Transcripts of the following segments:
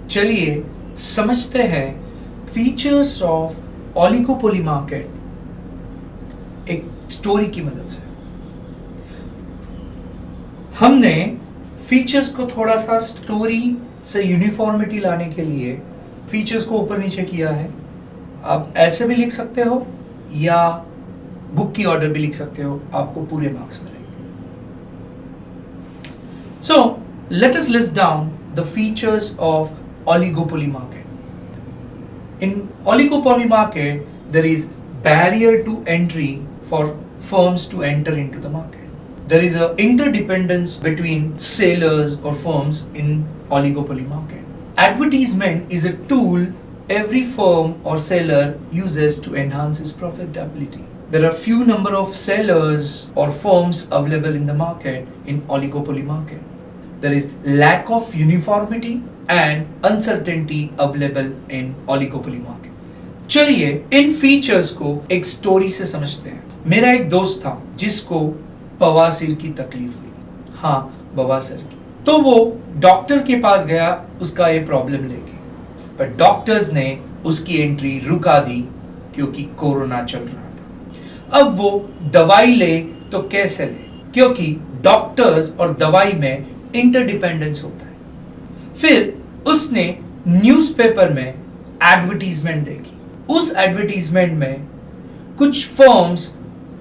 चलिए समझते हैं फीचर्स ऑफ ओलिगोपोली मार्केट एक स्टोरी की मदद से। हमने फीचर्स को थोड़ा सा स्टोरी से यूनिफॉर्मिटी लाने के लिए फीचर्स को ऊपर नीचे किया है। आप ऐसे भी लिख सकते हो या बुक की ऑर्डर भी लिख सकते हो, आपको पूरे मार्क्स मिलेंगे। So let us list down the features of oligopoly market. In oligopoly market, there is barrier to entry for firms to enter into the market. There is a interdependence between sellers or firms in oligopoly market. Advertisement is a tool every firm or seller uses to enhance its profitability. There are few number of sellers or firms available in the market in oligopoly market. There is lack of uniformity and uncertainty available in oligopoly market. चलिए इन features को एक story से समझते हैं। मेरा एक दोस्त था जिसको बवासीर की तकलीफ हुई। हाँ, बवासीर की। तो वो डॉक्टर के पास गया उसका ये प्रॉब्लम लेके, पर डॉक्टर्स ने उसकी एंट्री रुका दी क्योंकि कोरोना चल रहा था। अब वो दवाई ले तो कैसे ले, क्योंकि डॉक्टर्स और दवाई में इंटरडिपेंडेंस होता है। फिर उसने न्यूज़पेपर में एडवर्टीजमेंट देखी। उस एडवर्टीजमेंट में कुछ फर्म्स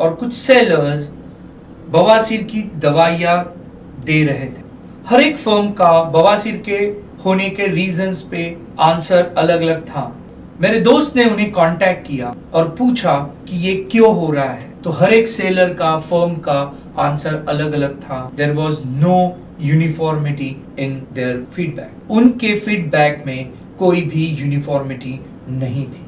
और कुछ सेलर्स बवासीर की दवाइयाँ दे रहे थे। हर एक फर्म का बवासीर के होने के रीजंस पे आंसर अलग अलग था। मेरे दोस्त ने उन्हें कांटेक्ट किया और पूछा कि ये क्यों हो रहा है। तो हर एक सेलर का, फर्म का आंसर अलग अलग था। There was no uniformity in their feedback. उनके फीडबैक में कोई भी यूनिफॉर्मिटी नहीं थी।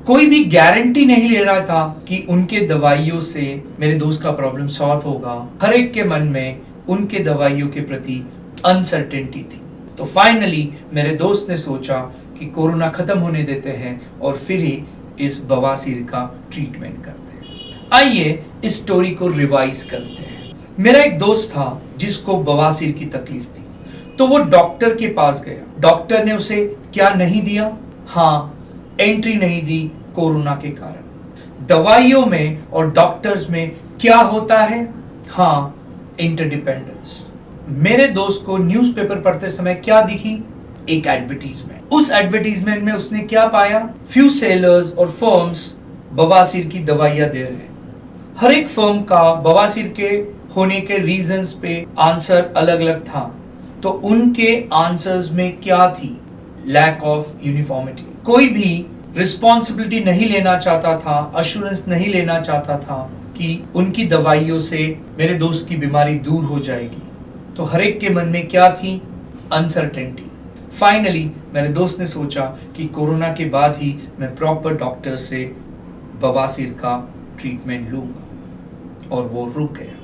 कोई भी गारंटी नहीं ले रहा था कि उनके दवाइयों से मेरे दोस्त का प्रॉब्लम सॉल्व होगा। हर एक के मन में उनके दवाइयों के प्रति अनसर्टेनिटी थी। तो फाइनली मेरे दोस्त ने सोचा कि कोरोना खत्म होने देते हैं और फिर ही इस बवासीर का ट्रीटमेंट करते हैं। आइए इस स्टोरी को रिवाइज करते हैं। मेरा एक दोस्त था जिसको बवासीर की तकलीफ थी, तो वो डॉक्टर के पास गया। डॉक्टर ने उसे क्या नहीं दिया? हाँ, एंट्री नहीं दी कोरोना के कारण। दवाइयों में और डॉक्टर्स में क्या होता है? हाँ, इंटरडिपेंडेंस। मेरे दोस्त को न्यूज़पेपर पढ़ते समय क्या दिखी? एक एडवर्टीजमेंट। उस एडवर्टीजमेंट में उसने क्या पाया? फ्यू सेलर्स और फर्म्स बवासीर की दवाइयां दे रहे हैं। हर एक फर्म का बवासीर के होने के रीजंस पे आंसर अलग अलग था। तो उनके आंसर्स में क्या थी? Lack of uniformity. कोई भी रिस्पॉन्सिबिलिटी नहीं लेना चाहता था, अश्योरेंस नहीं लेना चाहता था कि उनकी दवाइयों से मेरे दोस्त की बीमारी दूर हो जाएगी। तो हर एक के मन में क्या थी? अनसर्टेनिटी। फाइनली मेरे दोस्त ने सोचा कि कोरोना के बाद ही मैं प्रॉपर डॉक्टर से बवासीर का ट्रीटमेंट लूंगा, और वो रुक गया।